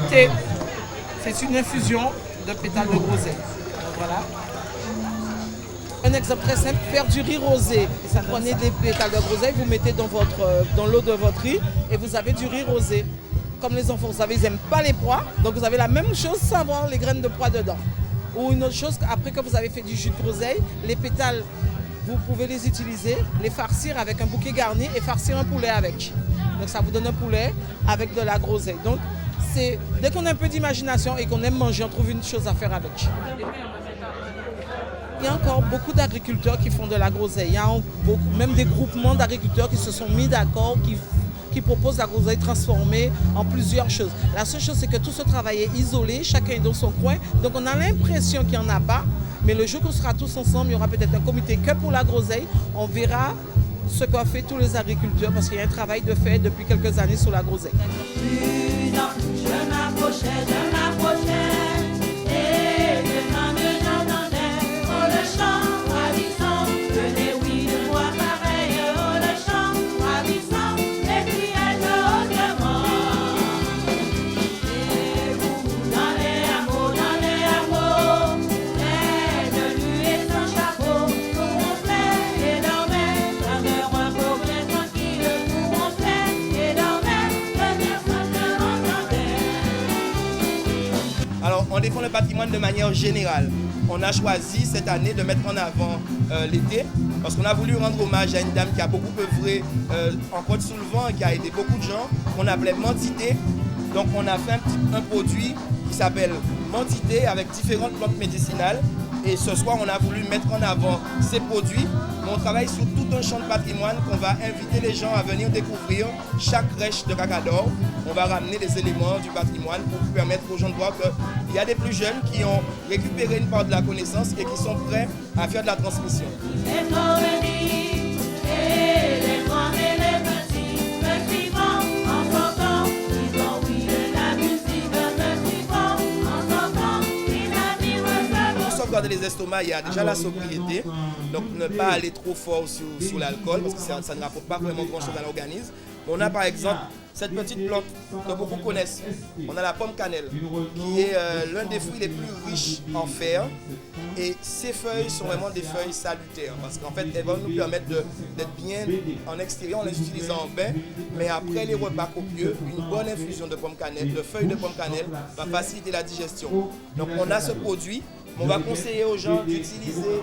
thé. C'est une infusion de pétales de groseille. Donc voilà. Un exemple très simple, faire du riz rosé. Vous prenez des pétales de groseille, vous mettez dans l'eau de votre riz et vous avez du riz rosé. Comme les enfants, vous savez, ils n'aiment pas les pois, donc vous avez la même chose sans avoir les graines de pois dedans. Ou une autre chose, après que vous avez fait du jus de groseille, les pétales, vous pouvez les utiliser, les farcir avec un bouquet garni et farcir un poulet avec. Donc ça vous donne un poulet avec de la groseille. Donc dès qu'on a un peu d'imagination et qu'on aime manger, on trouve une chose à faire avec. Il y a encore beaucoup d'agriculteurs qui font de la groseille. Il y a même des groupements d'agriculteurs qui se sont mis d'accord, qui proposent la groseille transformée en plusieurs choses. La seule chose, c'est que tout ce travail est isolé, chacun est dans son coin. Donc on a l'impression qu'il n'y en a pas. Mais le jour qu'on sera tous ensemble, il y aura peut-être un comité que pour la groseille. On verra ce qu'ont fait tous les agriculteurs parce qu'il y a un travail de fait depuis quelques années sur la groseille. Je m'approchais, et j'entendais, oh le chant ravissant, venez oui de moi pareil, oh le chant ravissant, et puis elle hautement. Et vous dans les hameaux, et de lui et son chapeau, tout ronflait et dormait, ça me rend beau bien tranquille, tout ronflait et dormait, que personne ne l'entendait. Alors, on défend le patrimoine de manière générale. On a choisi cette année de mettre en avant l'été parce qu'on a voulu rendre hommage à une dame qui a beaucoup œuvré en Côte sous le vent et qui a aidé beaucoup de gens, qu'on appelait Mentité. Donc, on a fait un produit qui s'appelle Mentité avec différentes plantes médicinales. Et ce soir, on a voulu mettre en avant ces produits. Mais on travaille sur tout un champ de patrimoine qu'on va inviter les gens à venir découvrir chaque crèche de Racador. On va ramener des éléments du patrimoine pour permettre aux gens de voir qu'il y a des plus jeunes qui ont récupéré une part de la connaissance et qui sont prêts à faire de la transmission. Garder les estomacs, il y a déjà la sobriété, donc ne pas aller trop fort sur l'alcool parce que ça ne rapporte pas vraiment grand chose à l'organisme. On a par exemple cette petite plante que beaucoup connaissent. On a la pomme cannelle qui est l'un des fruits les plus riches en fer et ces feuilles sont vraiment des feuilles salutaires parce qu'en fait elles vont nous permettre d'être bien en extérieur en les utilisant en bain, mais après les repas copieux, une bonne infusion de pomme cannelle, de feuilles de pomme cannelle va faciliter la digestion. Donc on a ce produit. On va conseiller aux gens d'utiliser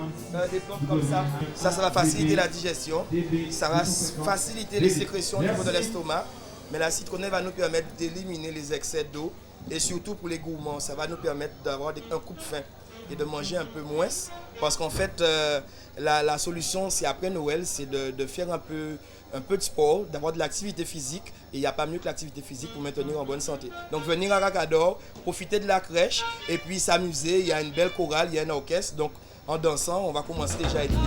des plantes comme ça. Ça va faciliter la digestion, ça va faciliter les sécrétions au niveau de l'estomac. Mais la citronnelle va nous permettre d'éliminer les excès d'eau et surtout pour les gourmands, ça va nous permettre d'avoir un coupe-faim et de manger un peu moins. Parce qu'en fait, la solution, c'est après Noël, c'est de faire un peu de sport, d'avoir de l'activité physique. Et il n'y a pas mieux que l'activité physique pour maintenir en bonne santé. Donc venir à Racador, profiter de la crèche et puis s'amuser. Il y a une belle chorale, il y a un orchestre. Donc en dansant, on va commencer déjà à éliminer.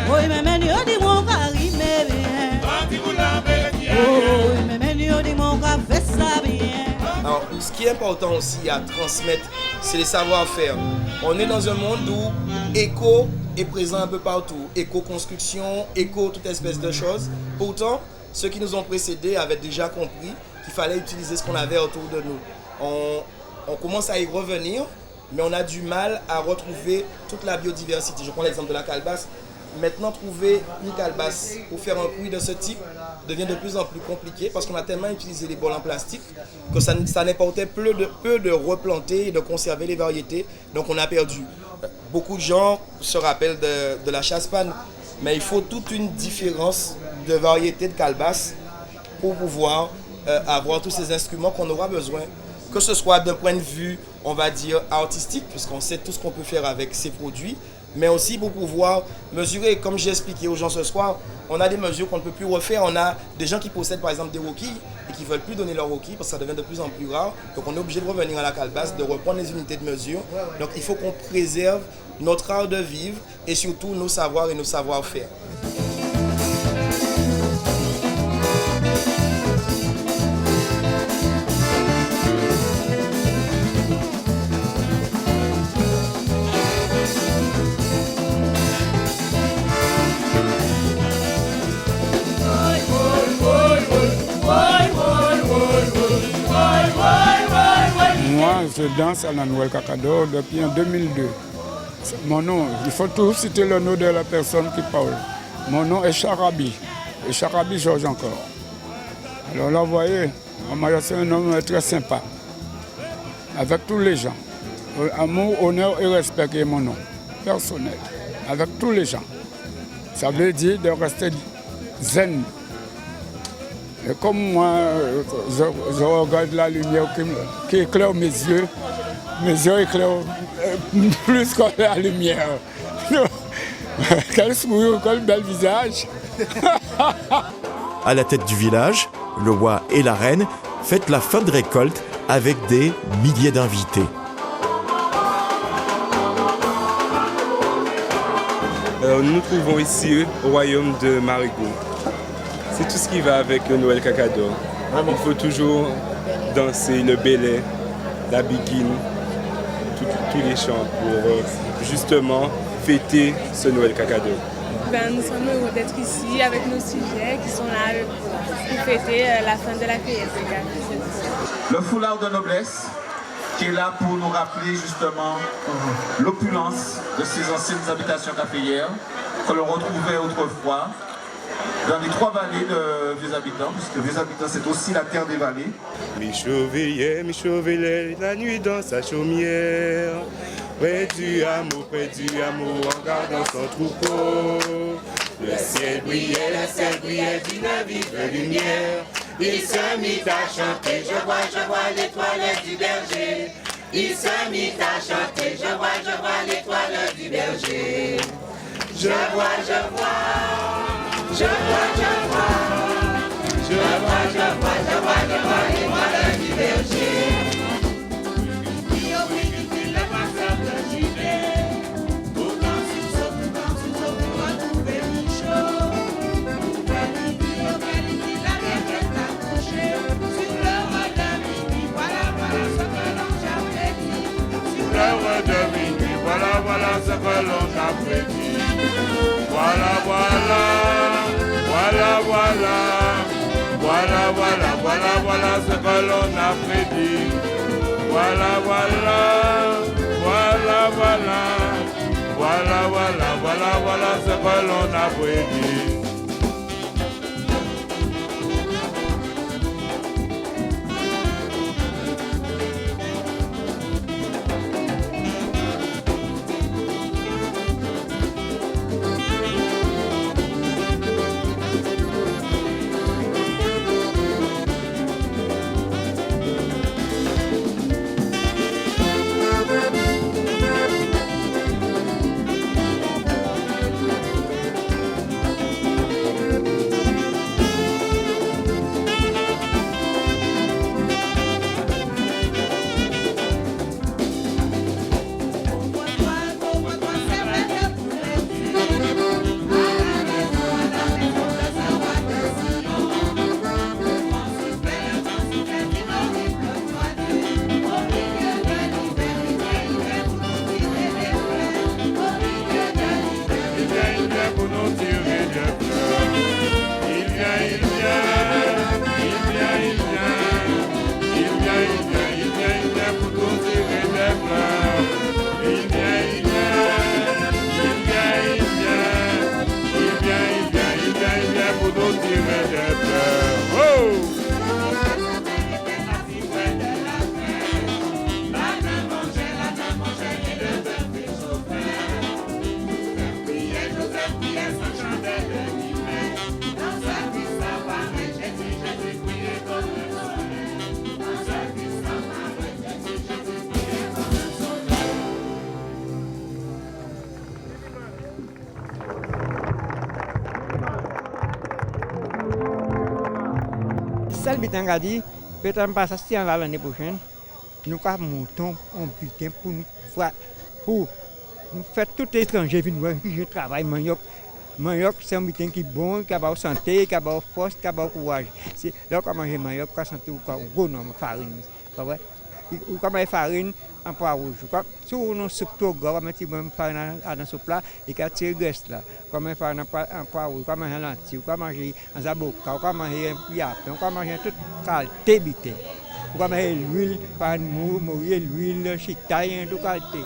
Oui, mais menu di mon cari me bien. Oui, mais menu di mon café ça bien. Alors, ce qui est important aussi à transmettre, c'est les savoir-faire. On est dans un monde où éco est présent un peu partout. Éco-construction, éco, toute espèce de choses. Pourtant, ceux qui nous ont précédés avaient déjà compris qu'il fallait utiliser ce qu'on avait autour de nous. On commence à y revenir, mais on a du mal à retrouver toute la biodiversité. Je prends l'exemple de la calebasse. Maintenant, trouver une calebasse pour faire un fruit de ce type devient de plus en plus compliqué parce qu'on a tellement utilisé les bols en plastique que ça n'importait peu de replanter et de conserver les variétés. Donc on a perdu. Beaucoup de gens se rappellent de la chasse-panne, mais il faut toute une différence de variétés de calebasse pour pouvoir avoir tous ces instruments qu'on aura besoin. Que ce soit d'un point de vue, on va dire, artistique, puisqu'on sait tout ce qu'on peut faire avec ces produits, mais aussi pour pouvoir mesurer, comme j'ai expliqué aux gens ce soir, on a des mesures qu'on ne peut plus refaire. On a des gens qui possèdent par exemple des roquilles et qui ne veulent plus donner leurs roquilles parce que ça devient de plus en plus rare. Donc on est obligé de revenir à la calebasse, de reprendre les unités de mesure. Donc il faut qu'on préserve notre art de vivre et surtout nos savoirs et nos savoir-faire. je danse à la Noël Cacador depuis en 2002. Mon nom, il faut toujours citer le nom de la personne qui parle. Mon nom est Charabi, et Charabi Georges encore. Alors là, vous voyez, c'est un homme très sympa, avec tous les gens. Amour, honneur et respect qui est mon nom, personnel, avec tous les gens. Ça veut dire de rester zen. Et comme moi, je regarde la lumière qui éclaire mes yeux éclairent plus que la lumière. Quel sourire, quel bel visage. À la tête du village, le roi et la reine fêtent la fin de récolte avec des milliers d'invités. Nous nous trouvons ici au royaume de Marigot. C'est tout ce qui va avec le Noël Cacador. Il faut toujours danser le belay, la biguine, tous les chants pour justement fêter ce Noël Cacador. Nous sommes heureux d'être ici avec nos sujets qui sont là pour fêter la fin de la cueillette. Le foulard de noblesse qui est là pour nous rappeler justement l'opulence de ces anciennes habitations caféières que l'on retrouvait autrefois dans les 3 vallées de Vieux-Habitants, puisque Vieux-Habitants c'est aussi la terre des vallées. Michaud veillait la nuit dans sa chaumière, près du hameau, en gardant son troupeau. Le ciel brillait d'une vive lumière. Il se mit à chanter, je vois l'étoile du berger. Il se mit à chanter, je vois l'étoile du berger. Je vois l'étoile du berger. Voilà ce que l'on a prédit. Voilà ce que l'on a prédit. Voilà ce que l'on a prédit. Celle Bitanga dit, peut-être pas ça l'année prochaine, nous montons en bulletin pour nous faire tout étranger venir voir qui je travaille manioc c'est un bulletin qui est bon, qui a bonne santé, qui a bonne force, qui a bon courage. C'est là qu'on mange manioc, qu'on santé ou quoi, ou non farine, pas vrai? Ou comme farine en pois rouge. Si on a soupe tout gros, on met une farine dans ce plat et qu'on tire graisse là. Comme farine en pois rouge, comme manger lentilles, comme manger un zaboka, comme manger un piap, comme manger toute qualité bité. Pour mettre l'huile, farine mourir, l'huile, chitaille, en tout qualité.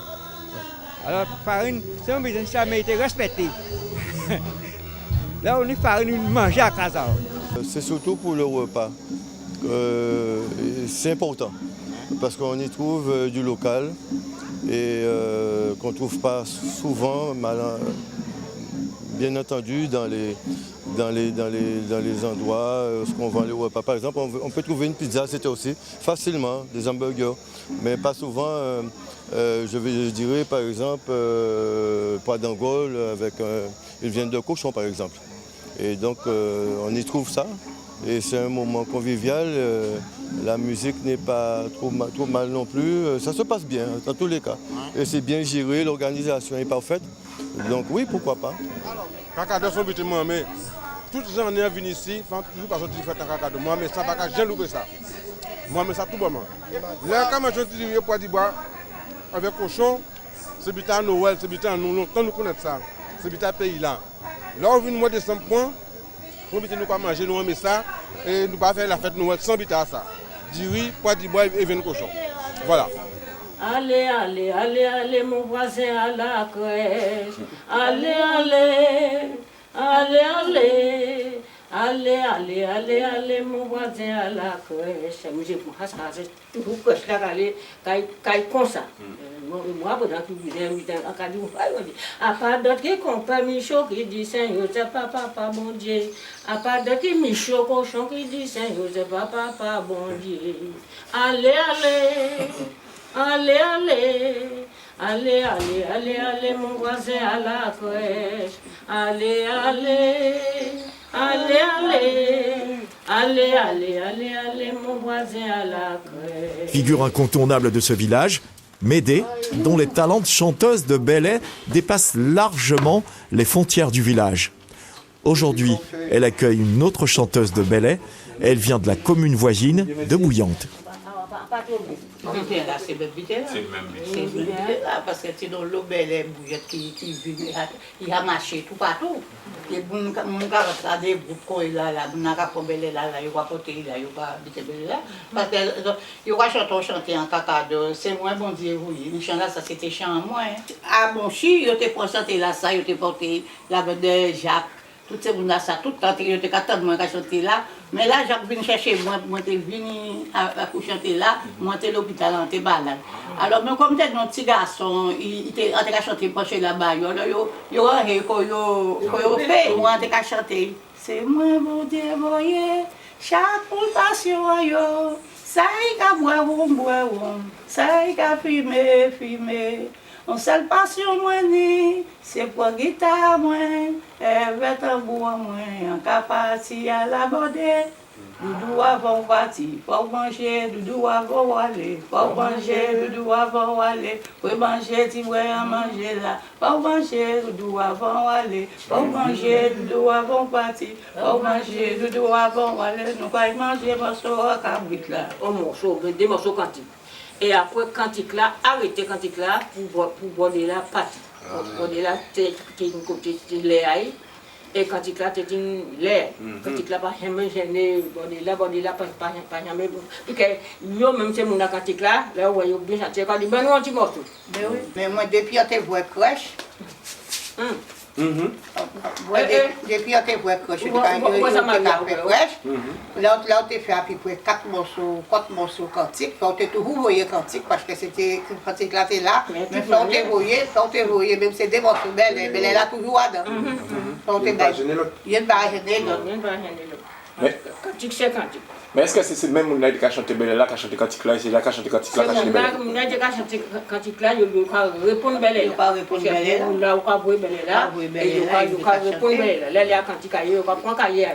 Alors, farine, c'est un business qui a été respecté. Là, on est farine, on mange à casa. C'est surtout pour le repas. C'est important parce qu'on y trouve du local et qu'on ne trouve pas souvent, bien entendu, dans les endroits où on vend les repas. Par exemple, on peut trouver une pizza, c'était aussi facilement, des hamburgers, mais pas souvent, je dirais par exemple, pois d'Angole avec une viande de cochon par exemple. Et donc on y trouve ça. Et c'est un moment convivial, la musique n'est pas trop mal non plus, ça se passe bien dans tous les cas. Et c'est bien géré, l'organisation est parfaite, donc oui, pourquoi pas. Kakado sont butés moi, mais tous les gens viennent ici, font toujours pas sortir faire un kakado. Moi, mais ça va pas jamais louper ça. Moi, mais ça tout bon. Là, quand je dis que pois d'Ivoire avec cochon, c'est buté à Noël, c'est buté à nous, longtemps nous connaissons ça. C'est buté à pays là. Là, on vient au mois de décembre, nous ne pas manger, nous aimer ça et nous pas faire la fête Noël sans buter à ça. Du riz, pois d'Ivoire et viande cochon. Voilà. Allez, allez, allez, allez, mon voisin à la crèche. Allez, allez, allez, allez. Allez, allez, allez, allez, mon voisin à la crèche. C'est toujours crèche là, allez, comme ça. Moi, pendant que vous êtes en cas de à part d'autres qui comprennent Michaud qui dit Seigneur, c'est papa, bon Dieu. À part d'autres qui Michaud cochon qui dit Seigneur, c'est papa, bon Dieu. Allez, allez. Allez, allez, allez, allez, allez, allez, mon voisin à la crèche. Allez, allez, allez, allez, allez, allez, allez, allez, mon voisin à la crèche. Figure incontournable de ce village, Médée, dont les talents de chanteuse de Belley dépassent largement les frontières du village. Aujourd'hui, elle accueille une autre chanteuse de Belley. Elle vient de la commune voisine de Bouillante. C'est le même butin. Parce que c'est dans l'eau belle bouillette qui il a marché tout partout. Et mon gars a des groupes là, n'a pas belle là, il va porter là, il va habiter belle là. Parce que il va chanter en cacado, c'est moins bon Dieu oui. Une chant là, ça c'était chant moins. À bon chi, il était pour chanter là, ça, il était porté la de Jacques. Tout ce monde ça, tout le temps, il était capable de chanter là. Mais là, Jacques vient chercher moi, je venu à chanter là, moi, j'étais à l'hôpital, on était balade. Alors, mais comme j'étais un petit garçon, il était en train de chanter penché là-bas. Il a fait, moi, j'étais à chanter. C'est moi, mon Dieu, voyez, chaque passion, ça y a boire, ça y a fumer. On seule passion moins c'est pour guitare moins, avec tambour moins, en capacité à la bordée. Doudou avant partir, faut manger, doudou avant aller, faut manger, doudou avant aller, faut manger, tu vois à manger là, faut manger, doudou avant aller, faut manger, doudou avant partir, faut manger, doudou avant aller, nous allons manger morceau à cabrit là. Un morceau, des morceaux quantiques. Et après, cantique là, arrêtez cantique là pour border la pâte. Border là, c'est une côté de l'ail. Et cantique là, c'est une lait. Cantique là, pas jamais gêné. Border là, pas jamais. Et que, yo, même si mon cantique là, là, où il y a bien chanté, quand il y a un petit morceau. Mais moi, depuis que tu vois crèche, depuis que tu vois crèche, là, on te fait à peu près 4 morceaux cantiques. On te toujours voyé cantique parce que c'était cantique là, t'es là. Mais on te voyé, même c'est des morceaux belles, mais elle a toujours dedans. Il y a une barre gênée l'autre. Cantique, c'est cantique. Mais est-ce que c'est le même monde qui a chanté Belley là, qui a chanté Cantique là, c'est là qui a chanté Cantique là, qui a chanté Belley là? C'est le monde qui a chanté Cantique là, il va répondre Belley là. Il va répondre Belley là. Il va répondre Belley là. Et il va répondre Belley là. Là, il y a Cantique là, il va prendre cahier.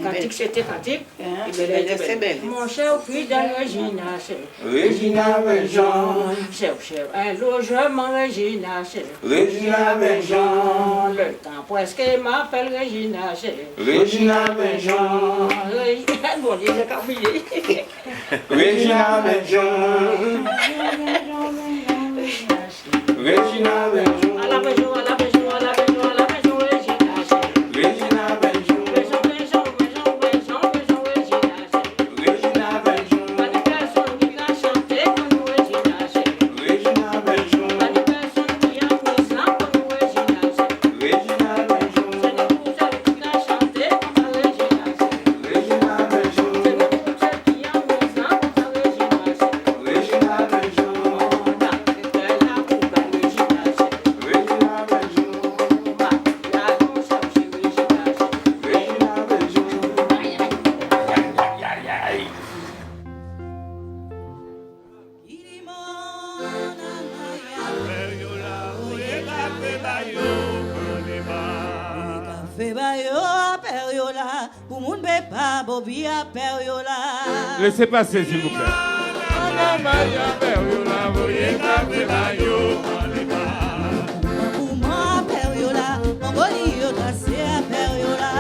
Cantique, c'était Cantique. C'est belle. Mon cher fidèle Régina, Régina Benjean. Cher, un logement Régina, Régina Benjean. Le temps presque m'appelle Régina, Régina Benjean. Régina Benjean. Régina Benjean. À la Benjean, à la Benjean, à la Benjean, à la Benjean, Régina. Régina Benjean. Benjean, Benjean, Benjean, Benjean, Benjean, Régina. Régina Benjean. Manifeste bobia periola. Laissez passer, s'il vous plaît. Uma periola, mongolio tracé a periola.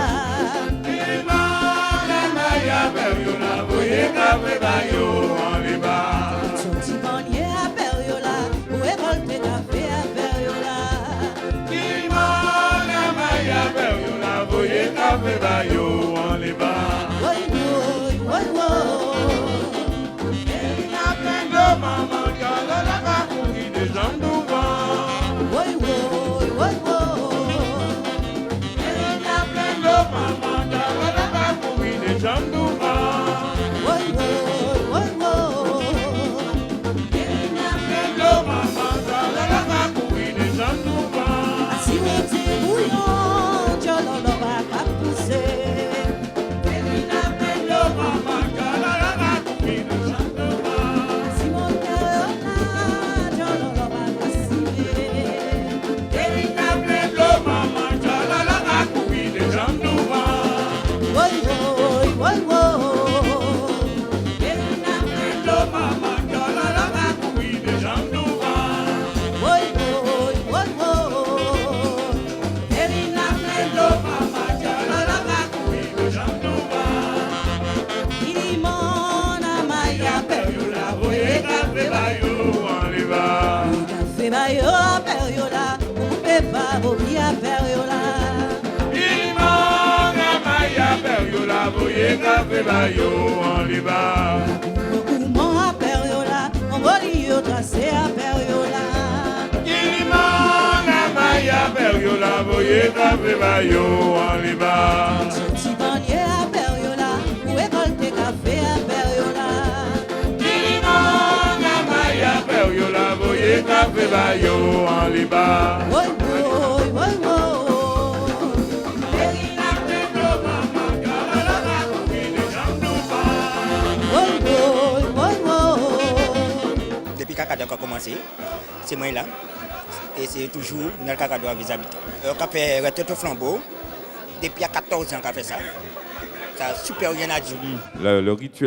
Sorti bonnier a periola, ou récolte café a periola. Woy woy, woy woy. Woy woy, woy woy. Woy woy, si monte bouillon, jololo va pas pousser. Si monte jololo va pas woy woy, woy woy, woy Ilimona maya periola, voye café bayo a periola, coupe pas bobia periola. Comment a periola, mongolio tracé a periola. Sorti bonnier a periola, ou récolte café a periola. Woy woy, woy Depuis que Kakado a commencé, c'est moi là. Et c'est toujours dans le Kakado avec les habitants. On a fait retraite au flambeau. Depuis il y a 14 ans qu'on a fait ça. Ça a super bien à dire. Le rituel.